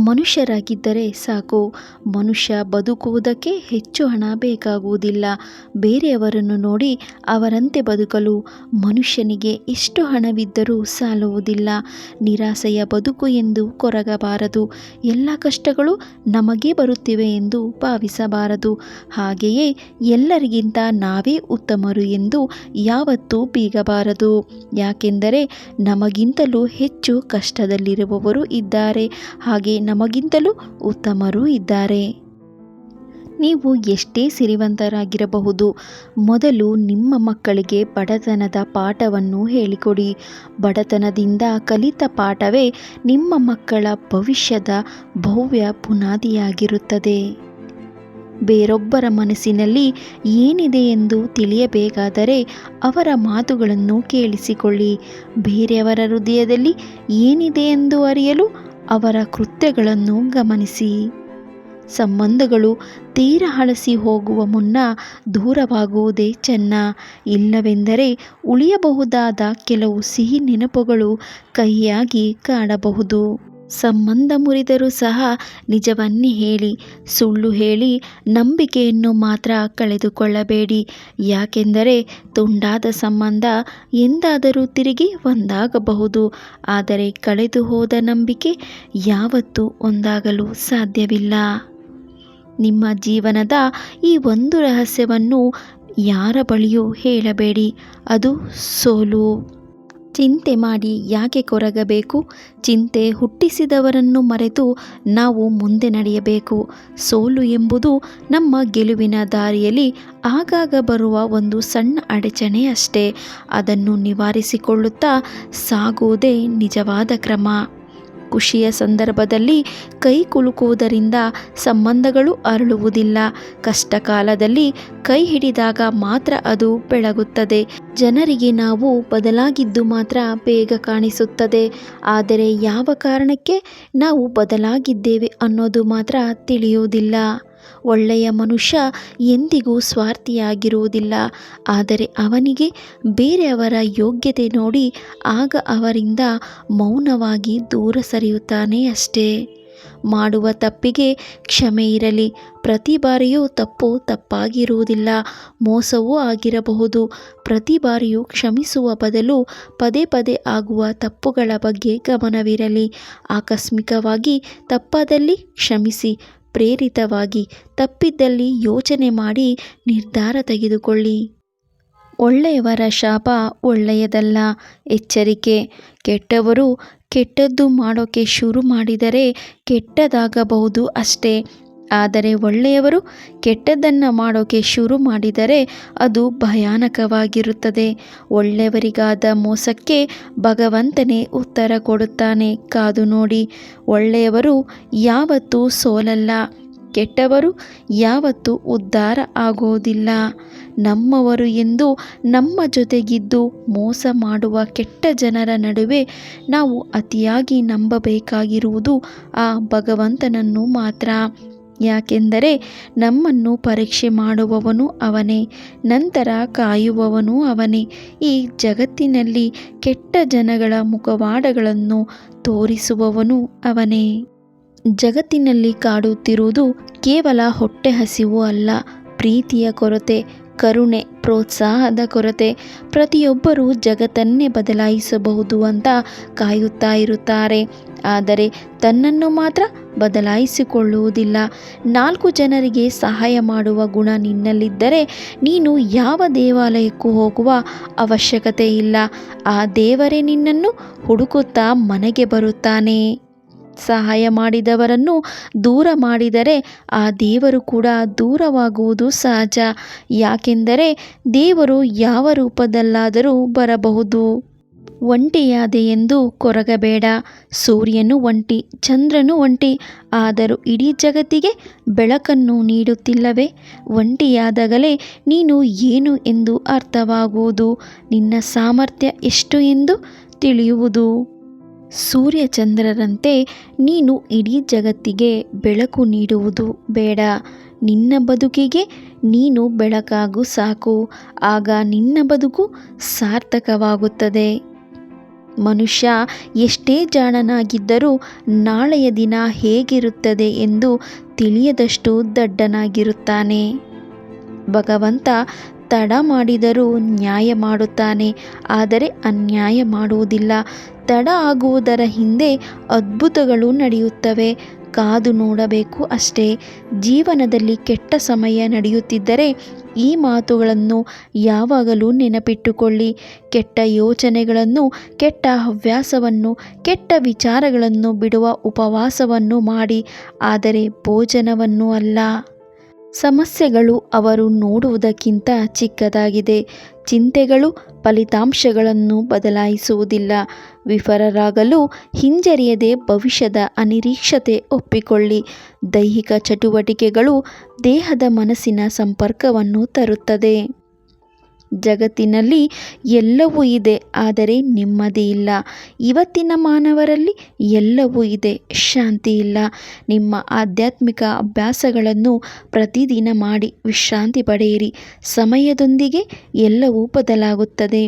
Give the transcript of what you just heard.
ಮನುಷ್ಯರಾಗಿದ್ದರೆ ಸಾಕು. ಮನುಷ್ಯ ಬದುಕುವುದಕ್ಕೆ ಹೆಚ್ಚು ಹಣ ಬೇಕಾಗುವುದಿಲ್ಲ. ಬೇರೆಯವರನ್ನು ನೋಡಿ ಅವರಂತೆ ಬದುಕಲು ಮನುಷ್ಯನಿಗೆ ಎಷ್ಟು ಹಣವಿದ್ದರೂ ಸಾಲುವುದಿಲ್ಲ. ನಿರಾಸೆಯ ಬದುಕು ಎಂದು ಕೊರಗಬಾರದು. ಎಲ್ಲ ಕಷ್ಟಗಳು ನಮಗೇ ಬರುತ್ತಿವೆ ಎಂದು ಭಾವಿಸಬಾರದು. ಹಾಗೆಯೇ ಎಲ್ಲರಿಗಿಂತ ನಾವೇ ಉತ್ತಮರು ಎಂದು ಯಾವತ್ತೂ ಬೀಗಬಾರದು. ಯಾಕೆಂದರೆ ನಮಗಿಂತಲೂ ಹೆಚ್ಚು ಕಷ್ಟದಲ್ಲಿರುವವರು ಇದ್ದಾರೆ, ಹಾಗೆ ನಮಗಿಂತಲೂ ಉತ್ತಮರೂ ಇದ್ದಾರೆ. ನೀವು ಎಷ್ಟೇ ಸಿರಿವಂತರಾಗಿರಬಹುದು, ಮೊದಲು ನಿಮ್ಮ ಮಕ್ಕಳಿಗೆ ಬಡತನದ ಪಾಠವನ್ನು ಹೇಳಿಕೊಡಿ. ಬಡತನದಿಂದ ಕಲಿತ ಪಾಠವೇ ನಿಮ್ಮ ಮಕ್ಕಳ ಭವಿಷ್ಯದ ಭವ್ಯ ಬುನಾದಿಯಾಗಿರುತ್ತದೆ. ಬೇರೊಬ್ಬರ ಮನಸ್ಸಿನಲ್ಲಿ ಏನಿದೆ ಎಂದು ತಿಳಿಯಬೇಕಾದರೆ ಅವರ ಮಾತುಗಳನ್ನು ಕೇಳಿಸಿಕೊಳ್ಳಿ. ಬೇರೆಯವರ ಹೃದಯದಲ್ಲಿ ಏನಿದೆ ಎಂದು ಅರಿಯಲು ಅವರ ಕೃತ್ಯಗಳನ್ನು ಗಮನಿಸಿ. ಸಂಬಂಧಗಳು ತೀರ ಹಳಸಿ ಹೋಗುವ ಮುನ್ನ ದೂರವಾಗುವುದೇ ಚೆನ್ನ. ಇಲ್ಲವೆಂದರೆ ಉಳಿಯಬಹುದಾದ ಕೆಲವು ಸಿಹಿ ನೆನಪುಗಳು ಕಹಿಯಾಗಿ ಕಾಡಬಹುದು. ಸಂಬಂಧ ಮುರಿದರೂ ಸಹ ನಿಜವನ್ನೇ ಹೇಳಿ. ಸುಳ್ಳು ಹೇಳಿ ನಂಬಿಕೆಯನ್ನು ಮಾತ್ರ ಕಳೆದುಕೊಳ್ಳಬೇಡಿ. ಯಾಕೆಂದರೆ ತುಂಡಾದ ಸಂಬಂಧ ಎಂದಾದರೂ ತಿರುಗಿ ಒಂದಾಗಬಹುದು, ಆದರೆ ಕಳೆದು ಹೋದ ನಂಬಿಕೆ ಯಾವತ್ತೂ ಒಂದಾಗಲು ಸಾಧ್ಯವಿಲ್ಲ. ನಿಮ್ಮ ಜೀವನದ ಈ ಒಂದು ರಹಸ್ಯವನ್ನು ಯಾರ ಬಳಿಯೂ ಹೇಳಬೇಡಿ. ಅದು ಸೋಲು. ಚಿಂತೆ ಮಾಡಿ ಯಾಕೆ ಕೊರಗಬೇಕು? ಚಿಂತೆ ಹುಟ್ಟಿಸಿದವರನ್ನು ಮರೆತು ನಾವು ಮುಂದೆ ನಡೆಯಬೇಕು. ಸೋಲು ಎಂಬುದು ನಮ್ಮ ಗೆಲುವಿನ ದಾರಿಯಲ್ಲಿ ಆಗಾಗ ಬರುವ ಒಂದು ಸಣ್ಣ ಅಡಚಣೆ ಅಷ್ಟೇ. ಅದನ್ನು ನಿವಾರಿಸಿಕೊಳ್ಳುತ್ತಾ ಸಾಗುವುದೇ ನಿಜವಾದ ಕ್ರಮ. ಖುಷಿಯ ಸಂದರ್ಭದಲ್ಲಿ ಕೈ ಕುಲುಕುವುದರಿಂದ ಸಂಬಂಧಗಳು ಅರಳುವುದಿಲ್ಲ. ಕಷ್ಟ ಕಾಲದಲ್ಲಿ ಕೈ ಹಿಡಿದಾಗ ಮಾತ್ರ ಅದು ಬೆಳಗುತ್ತದೆ. ಜನರಿಗೆ ನಾವು ಬದಲಾಗಿದ್ದು ಮಾತ್ರ ಬೇಗ ಕಾಣಿಸುತ್ತದೆ, ಆದರೆ ಯಾವ ಕಾರಣಕ್ಕೆ ನಾವು ಬದಲಾಗಿದ್ದೇವೆ ಅನ್ನೋದು ಮಾತ್ರ ತಿಳಿಯುವುದಿಲ್ಲ. ಒಳ್ಳೆಯ ಮನುಷ್ಯ ಎಂದಿಗೂ ಸ್ವಾರ್ಥಿಯಾಗಿರುವುದಿಲ್ಲ, ಆದರೆ ಅವನಿಗೆ ಬೇರೆಯವರ ಯೋಗ್ಯತೆ ನೋಡಿ ಆಗ ಅವರಿಂದ ಮೌನವಾಗಿ ದೂರ ಸರಿಯುತ್ತಾನೆ ಅಷ್ಟೇ. ಮಾಡುವ ತಪ್ಪಿಗೆ ಕ್ಷಮೆ ಇರಲಿ. ಪ್ರತಿ ಬಾರಿಯೂ ತಪ್ಪು ತಪ್ಪಾಗಿರುವುದಿಲ್ಲ, ಮೋಸವೂ ಆಗಿರಬಹುದು. ಪ್ರತಿ ಬಾರಿಯೂ ಕ್ಷಮಿಸುವ ಬದಲು ಪದೇ ಪದೇ ಆಗುವ ತಪ್ಪುಗಳ ಬಗ್ಗೆ ಗಮನವಿರಲಿ. ಆಕಸ್ಮಿಕವಾಗಿ ತಪ್ಪಾದಲ್ಲಿ ಕ್ಷಮಿಸಿ. ಪ್ರೇರಿತವಾಗಿ ತಪ್ಪಿದ್ದಲ್ಲಿ ಯೋಚನೆ ಮಾಡಿ ನಿರ್ಧಾರ ತೆಗೆದುಕೊಳ್ಳಿ. ಒಳ್ಳೆಯವರ ಶಾಪ ಒಳ್ಳೆಯದಲ್ಲ. ಎಚ್ಚರಿಕೆ: ಕೆಟ್ಟವರು ಕೆಟ್ಟದ್ದು ಮಾಡೋಕೆ ಶುರು ಮಾಡಿದರೆ ಕೆಟ್ಟದಾಗಬಹುದು ಅಷ್ಟೇ, ಆದರೆ ಒಳ್ಳೆಯವರು ಕೆಟ್ಟದ್ದನ್ನು ಮಾಡೋಕೆ ಶುರು ಮಾಡಿದರೆ ಅದು ಭಯಾನಕವಾಗಿರುತ್ತದೆ. ಒಳ್ಳೆಯವರಿಗಾದ ಮೋಸಕ್ಕೆ ಭಗವಂತನೇ ಉತ್ತರ ಕೊಡುತ್ತಾನೆ. ಕಾದು ನೋಡಿ. ಒಳ್ಳೆಯವರು ಯಾವತ್ತೂ ಸೋಲಲ್ಲ, ಕೆಟ್ಟವರು ಯಾವತ್ತೂ ಉದ್ಧಾರ ಆಗೋದಿಲ್ಲ. ನಮ್ಮವರು ಎಂದು ನಮ್ಮ ಜೊತೆಗಿದ್ದು ಮೋಸ ಮಾಡುವ ಕೆಟ್ಟ ಜನರ ನಡುವೆ ನಾವು ಅತಿಯಾಗಿ ನಂಬಬೇಕಾಗಿರುವುದು ಆ ಭಗವಂತನನ್ನು ಮಾತ್ರ. ಯಾಕೆಂದರೆ ನಮ್ಮನ್ನು ಪರೀಕ್ಷೆ ಮಾಡುವವನು ಅವನೇ, ನಂತರ ಕಾಯುವವನು ಅವನೇ. ಈ ಜಗತ್ತಿನಲ್ಲಿ ಕೆಟ್ಟ ಜನಗಳ ಮುಖವಾಡಗಳನ್ನು ತೋರಿಸುವವನು ಅವನೇ. ಜಗತ್ತಿನಲ್ಲಿ ಕಾಡುತ್ತಿರುವುದು ಕೇವಲ ಹೊಟ್ಟೆ ಹಸಿವು ಅಲ್ಲ, ಪ್ರೀತಿಯ ಕೊರತೆ, ಕರುಣೆ, ಪ್ರೋತ್ಸಾಹದ ಕೊರತೆ. ಪ್ರತಿಯೊಬ್ಬರೂ ಜಗತ್ತನ್ನೇ ಬದಲಾಯಿಸಬಹುದು ಅಂತ ಕಾಯುತ್ತಾ ಇರುತ್ತಾರೆ, ಆದರೆ ತನ್ನನ್ನು ಮಾತ್ರ ಬದಲಾಯಿಸಿಕೊಳ್ಳುವುದಿಲ್ಲ. 4 ಜನರಿಗೆ ಸಹಾಯ ಮಾಡುವ ಗುಣ ನಿನ್ನಲ್ಲಿದ್ದರೆ ನೀನು ಯಾವ ದೇವಾಲಯಕ್ಕೂ ಹೋಗುವ ಅವಶ್ಯಕತೆ ಇಲ್ಲ. ಆ ದೇವರೇ ನಿನ್ನನ್ನು ಹುಡುಕುತ್ತಾ ಮನೆಗೆ ಬರುತ್ತಾನೆ. ಸಹಾಯ ಮಾಡಿದವರನ್ನು ದೂರ ಮಾಡಿದರೆ ಆ ದೇವರು ಕೂಡ ದೂರವಾಗುವುದು ಸಹಜ. ಯಾಕೆಂದರೆ ದೇವರು ಯಾವ ರೂಪದಲ್ಲಾದರೂ ಬರಬಹುದು. ಒಂಟಿಯಾದೆ ಎಂದು ಕೊರಗಬೇಡ. ಸೂರ್ಯನು ಒಂಟಿ, ಚಂದ್ರನು ಒಂಟಿ, ಆದರೂ ಇಡೀ ಜಗತ್ತಿಗೆ ಬೆಳಕನ್ನು ನೀಡುತ್ತಿಲ್ಲವೇ? ಒಂಟಿಯಾದಾಗಲೇ ನೀನು ಏನು ಎಂದು ಅರ್ಥವಾಗುವುದು, ನಿನ್ನ ಸಾಮರ್ಥ್ಯ ಎಷ್ಟು ಎಂದು ತಿಳಿಯುವುದು. ಸೂರ್ಯಚಂದ್ರರಂತೆ ನೀನು ಇಡೀ ಜಗತ್ತಿಗೆ ಬೆಳಕು ನೀಡುವುದು ಬೇಡ. ನಿನ್ನ ಬದುಕಿಗೆ ನೀನು ಬೆಳಕಾಗು ಸಾಕು. ಆಗ ನಿನ್ನ ಬದುಕು ಸಾರ್ಥಕವಾಗುತ್ತದೆ. ಮನುಷ್ಯ ಎಷ್ಟೇ ಜಾಣನಾಗಿದ್ದರೂ ನಾಳೆಯ ದಿನ ಹೇಗಿರುತ್ತದೆ ಎಂದು ತಿಳಿಯದಷ್ಟು ದಡ್ಡನಾಗಿರುತ್ತಾನೆ. ಭಗವಂತ ತಡ ಮಾಡಿದರೂ ನ್ಯಾಯ ಮಾಡುತ್ತಾನೆ, ಆದರೆ ಅನ್ಯಾಯ ಮಾಡುವುದಿಲ್ಲ. ತಡ ಆಗುವುದರ ಹಿಂದೆ ಅದ್ಭುತಗಳು ನಡೆಯುತ್ತವೆ. ಕಾದು ನೋಡಬೇಕು ಅಷ್ಟೇ. ಜೀವನದಲ್ಲಿ ಕೆಟ್ಟ ಸಮಯ ನಡೆಯುತ್ತಿದ್ದರೆ ಈ ಮಾತುಗಳನ್ನು ಯಾವಾಗಲೂ ನೆನಪಿಟ್ಟುಕೊಳ್ಳಿ. ಕೆಟ್ಟ ಯೋಚನೆಗಳನ್ನು, ಕೆಟ್ಟ ಹವ್ಯಾಸವನ್ನು, ಕೆಟ್ಟ ವಿಚಾರಗಳನ್ನು ಬಿಡುವ ಉಪವಾಸವನ್ನು ಮಾಡಿ, ಆದರೆ ಭೋಜನವನ್ನು ಅಲ್ಲ. ಸಮಸ್ಯೆಗಳು ಅವರು ನೋಡುವುದಕ್ಕಿಂತ ಚಿಕ್ಕದಾಗಿದೆ. ಚಿಂತೆಗಳು ಫಲಿತಾಂಶಗಳನ್ನು ಬದಲಾಯಿಸುವುದಿಲ್ಲ. ವಿಫಲರಾಗಲು ಹಿಂಜರಿಯದೆ ಭವಿಷ್ಯದ ಅನಿರೀಕ್ಷತೆ ಒಪ್ಪಿಕೊಳ್ಳಿ. ದೈಹಿಕ ಚಟುವಟಿಕೆಗಳು ದೇಹದ ಮನಸ್ಸಿನ ಸಂಪರ್ಕವನ್ನು ತರುತ್ತದೆ. ಜಗತ್ತಿನಲ್ಲಿ ಎಲ್ಲವೂ ಇದೆ, ಆದರೆ ನೆಮ್ಮದಿ ಇಲ್ಲ. ಇವತ್ತಿನ ಮಾನವರಲ್ಲಿ ಎಲ್ಲವೂ ಇದೆ, ಶಾಂತಿ ಇಲ್ಲ. ನಿಮ್ಮ ಆಧ್ಯಾತ್ಮಿಕ ಅಭ್ಯಾಸಗಳನ್ನು ಪ್ರತಿದಿನ ಮಾಡಿ ವಿಶ್ರಾಂತಿ ಪಡೆಯಿರಿ. ಸಮಯದೊಂದಿಗೆ ಎಲ್ಲವೂ ಬದಲಾಗುತ್ತದೆ.